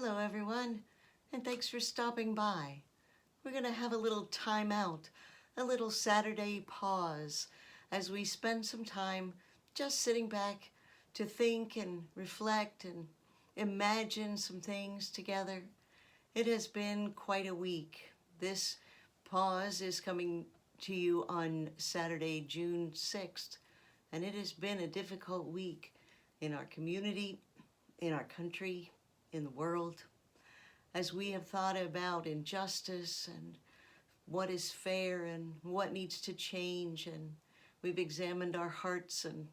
Hello everyone, and thanks for stopping by. We're going to have a little time out, a little Saturday pause as we spend some time just sitting back to think and reflect and imagine some things together. It has been quite a week. This pause is coming to you on Saturday, June 6th, and it has been a difficult week in our community, in our country, in the world, as we have thought about injustice and what is fair and what needs to change, and we've examined our hearts and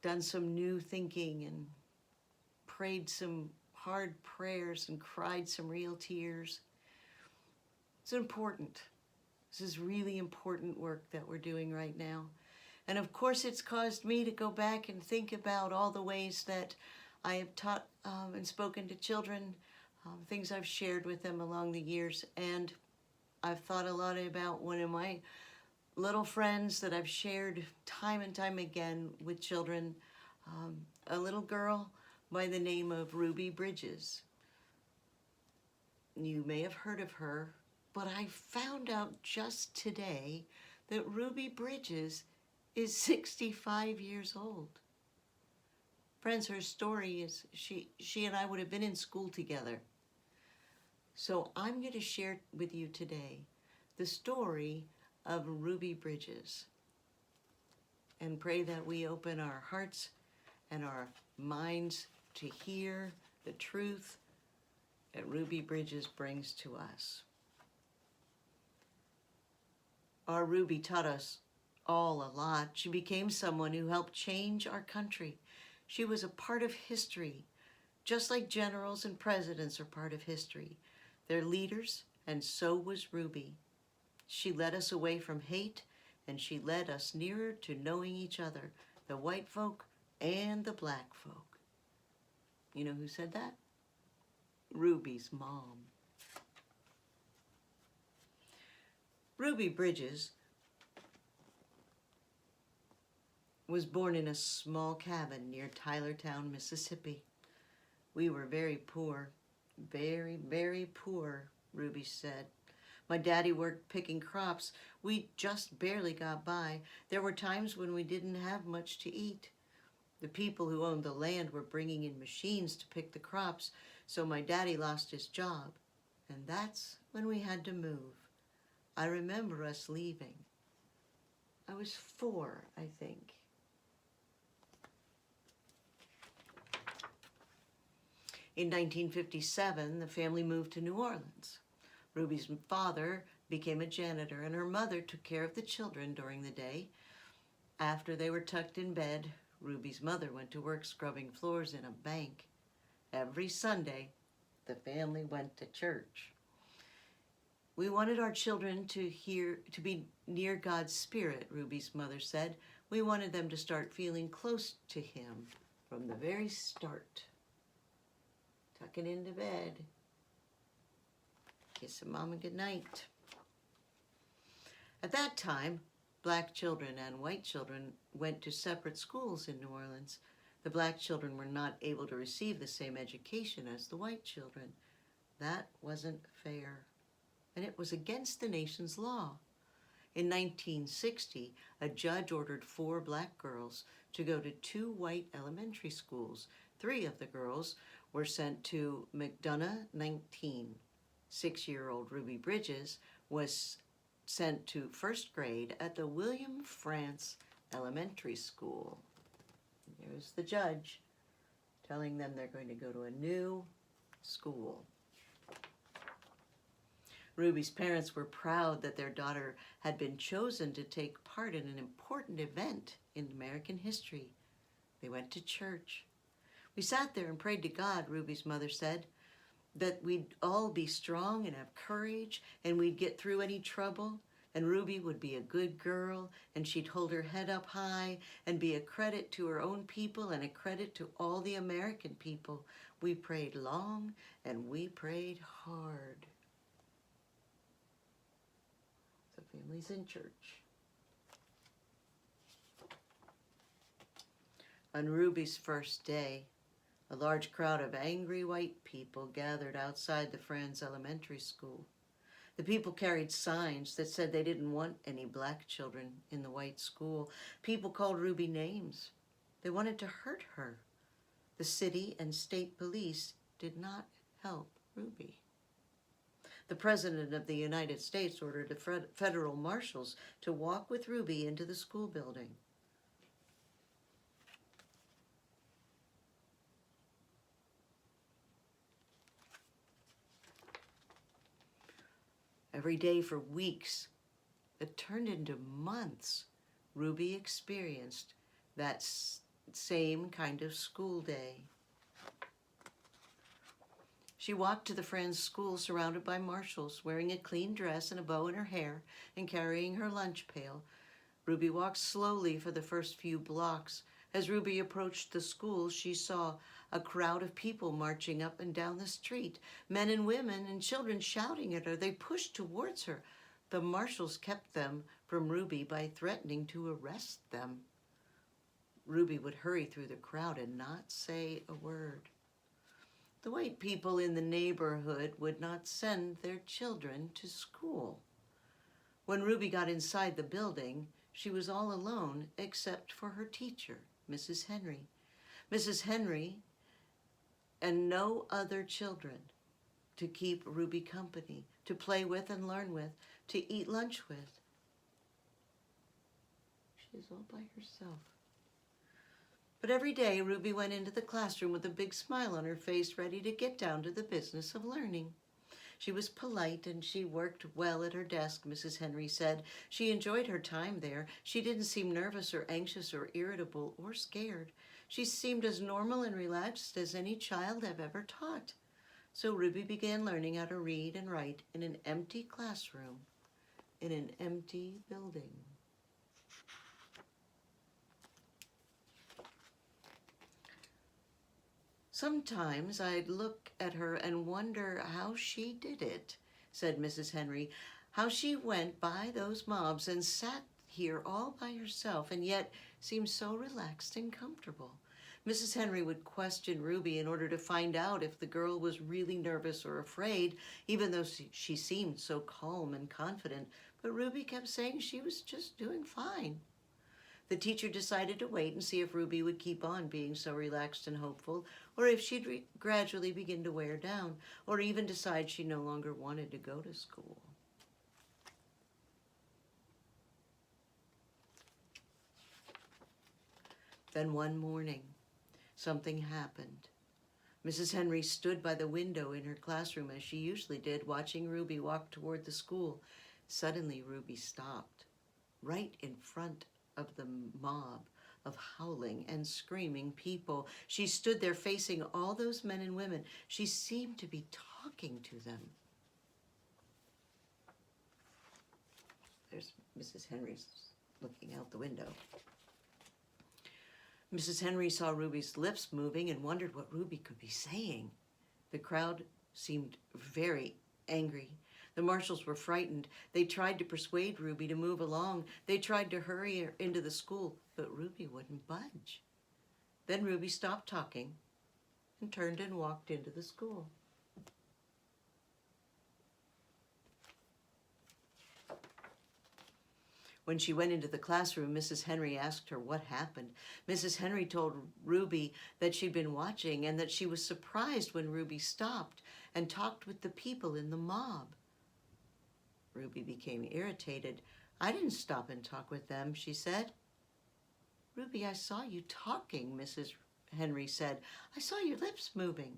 done some new thinking and prayed some hard prayers and cried some real tears. It's important. This is really important work that we're doing right now. And of course it's caused me to go back and think about all the ways that I have taught and spoken to children, things I've shared with them along the years. And I've thought a lot about one of my little friends that I've shared time and time again with children, a little girl by the name of Ruby Bridges. You may have heard of her, but I found out just today that Ruby Bridges is 65 years old. Friends, her story is she and I would have been in school together. So I'm going to share with you today the story of Ruby Bridges and pray that we open our hearts and our minds to hear the truth that Ruby Bridges brings to us. Our Ruby taught us all a lot. She became someone who helped change our country. She was a part of history, just like generals and presidents are part of history. They're leaders, and so was Ruby. She led us away from hate, and she led us nearer to knowing each other, the white folk and the black folk. You know who said that? Ruby's mom. Ruby Bridges was born in a small cabin near Tylertown, Mississippi. We were very poor, very, very poor, Ruby said. My daddy worked picking crops. We just barely got by. There were times when we didn't have much to eat. The people who owned the land were bringing in machines to pick the crops, so my daddy lost his job. And that's when we had to move. I remember us leaving. I was 4, I think. In 1957, the family moved to New Orleans. Ruby's father became a janitor, and her mother took care of the children during the day. After they were tucked in bed, Ruby's mother went to work scrubbing floors in a bank. Every Sunday, the family went to church. We wanted our children to be near God's Spirit, Ruby's mother said. We wanted them to start feeling close to Him from the very start. Tucking into bed. Kissing Mama goodnight. At that time, black children and white children went to separate schools in New Orleans. The black children were not able to receive the same education as the white children. That wasn't fair, and it was against the nation's law. In 1960, a judge ordered 4 black girls to go to 2 white elementary schools. 3 of the girls were sent to McDonough 19. 6-year-old Ruby Bridges was sent to 1st grade at the William France Elementary School. Here's the judge telling them they're going to go to a new school. Ruby's parents were proud that their daughter had been chosen to take part in an important event in American history. They went to church. We sat there and prayed to God, Ruby's mother said, that we'd all be strong and have courage, and we'd get through any trouble, and Ruby would be a good girl, and she'd hold her head up high and be a credit to her own people and a credit to all the American people. We prayed long and we prayed hard. The family's in church. On Ruby's first day, A large crowd of angry white people gathered outside the Franz Elementary School. The people carried signs that said they didn't want any black children in the white school. People called Ruby names. They wanted to hurt her. The city and state police did not help Ruby. The President of the United States ordered the federal marshals to walk with Ruby into the school building. Every day for weeks, that turned into months, Ruby experienced that same kind of school day. She walked to the Franz school surrounded by marshals, wearing a clean dress and a bow in her hair and carrying her lunch pail. Ruby walked slowly for the first few blocks. As Ruby approached the school, she saw a crowd of people marching up and down the street, men and women and children shouting at her. They pushed towards her. The marshals kept them from Ruby by threatening to arrest them. Ruby would hurry through the crowd and not say a word. The white people in the neighborhood would not send their children to school. When Ruby got inside the building, she was all alone except for her teacher, Mrs. Henry. Mrs. Henry and no other children to keep Ruby company, to play with and learn with, to eat lunch with. She is all by herself. But every day, Ruby went into the classroom with a big smile on her face, ready to get down to the business of learning. She was polite and she worked well at her desk, Mrs. Henry said. She enjoyed her time there. She didn't seem nervous or anxious or irritable or scared. She seemed as normal and relaxed as any child I've ever taught. So Ruby began learning how to read and write in an empty classroom, in an empty building. Sometimes I'd look at her and wonder how she did it, said Mrs. Henry, how she went by those mobs and sat here all by herself and yet seemed so relaxed and comfortable. Mrs. Henry would question Ruby in order to find out if the girl was really nervous or afraid, even though she seemed so calm and confident, but Ruby kept saying she was just doing fine. The teacher decided to wait and see if Ruby would keep on being so relaxed and hopeful, or if she'd gradually begin to wear down, or even decide she no longer wanted to go to school. Then one morning, something happened. Mrs. Henry stood by the window in her classroom as she usually did, watching Ruby walk toward the school. Suddenly, Ruby stopped, right in front of the mob of howling and screaming people. She stood there facing all those men and women. She seemed to be talking to them. There's Mrs. Henry looking out the window. Mrs. Henry saw Ruby's lips moving and wondered what Ruby could be saying. The crowd seemed very angry. The marshals were frightened. They tried to persuade Ruby to move along. They tried to hurry her into the school, but Ruby wouldn't budge. Then Ruby stopped talking and turned and walked into the school. When she went into the classroom, Mrs. Henry asked her what happened. Mrs. Henry told Ruby that she'd been watching and that she was surprised when Ruby stopped and talked with the people in the mob. Ruby became irritated. I didn't stop and talk with them, she said. Ruby, I saw you talking, Mrs. Henry said. I saw your lips moving.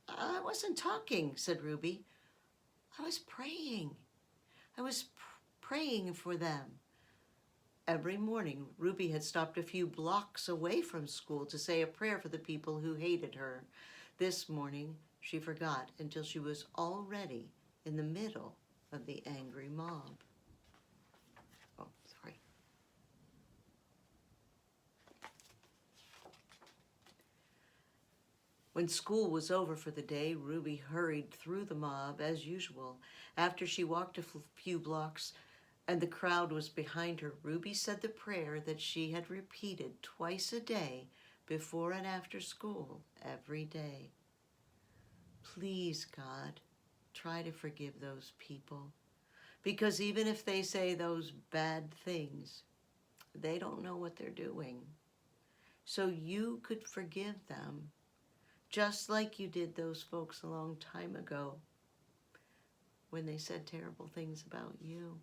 I wasn't talking, said Ruby. I was praying. I was praying for them. Every morning, Ruby had stopped a few blocks away from school to say a prayer for the people who hated her. This morning, she forgot until she was already in the middle of the angry mob. Oh, sorry. When school was over for the day, Ruby hurried through the mob as usual. After she walked a few blocks and the crowd was behind her, Ruby said the prayer that she had repeated twice a day before and after school every day. Please, God, try to forgive those people. Because even if they say those bad things, they don't know what they're doing. So you could forgive them, just like you did those folks a long time ago when they said terrible things about you.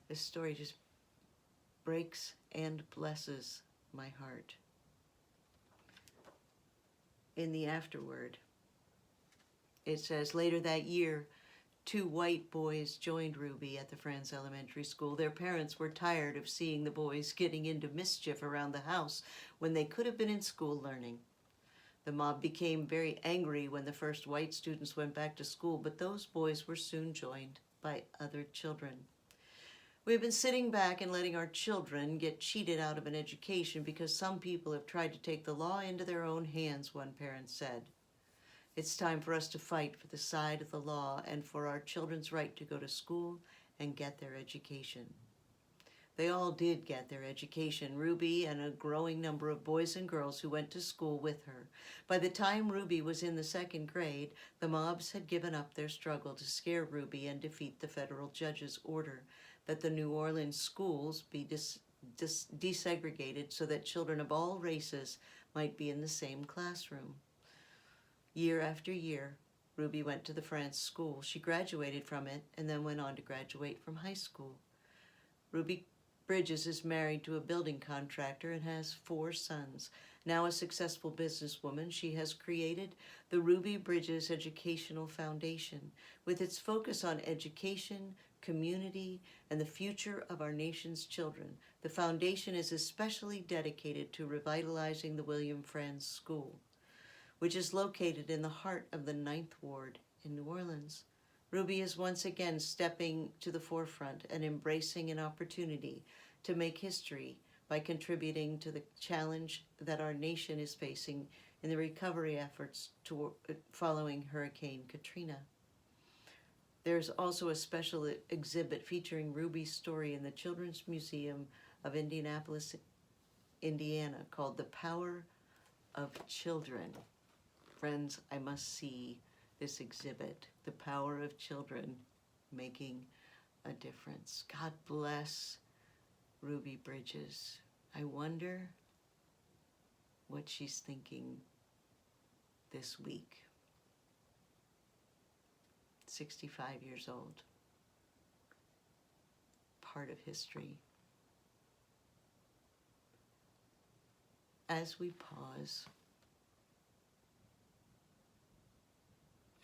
This story just breaks and blesses my heart. In the afterword, it says, later that year, 2 white boys joined Ruby at the Friends Elementary School. Their parents were tired of seeing the boys getting into mischief around the house when they could have been in school learning. The mob became very angry when the first white students went back to school, but those boys were soon joined by other children. We've been sitting back and letting our children get cheated out of an education because some people have tried to take the law into their own hands, one parent said. It's time for us to fight for the side of the law and for our children's right to go to school and get their education. They all did get their education, Ruby and a growing number of boys and girls who went to school with her. By the time Ruby was in the 2nd grade, the mobs had given up their struggle to scare Ruby and defeat the federal judge's order that the New Orleans schools be desegregated so that children of all races might be in the same classroom. Year after year, Ruby went to the France school. She graduated from it and then went on to graduate from high school. Ruby Bridges is married to a building contractor and has 4 sons. Now a successful businesswoman, she has created the Ruby Bridges Educational Foundation with its focus on education, community, and the future of our nation's children. The foundation is especially dedicated to revitalizing the William Franz School, which is located in the heart of the 9th Ward in New Orleans. Ruby is once again stepping to the forefront and embracing an opportunity to make history by contributing to the challenge that our nation is facing in the recovery efforts following Hurricane Katrina. There's also a special exhibit featuring Ruby's story in the Children's Museum of Indianapolis, Indiana, called The Power of Children. Friends, I must see this exhibit, The Power of Children Making a Difference. God bless Ruby Bridges. I wonder what she's thinking this week. 65 years old. Part of history. As we pause,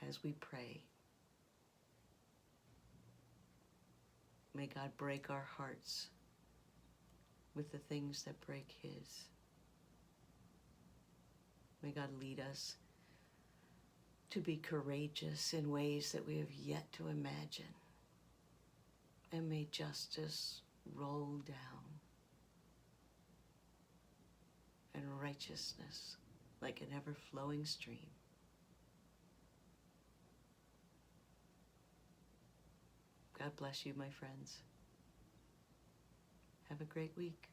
as we pray, may God break our hearts with the things that break His. May God lead us to be courageous in ways that we have yet to imagine. And may justice roll down and righteousness like an ever-flowing stream. God bless you, my friends. Have a great week.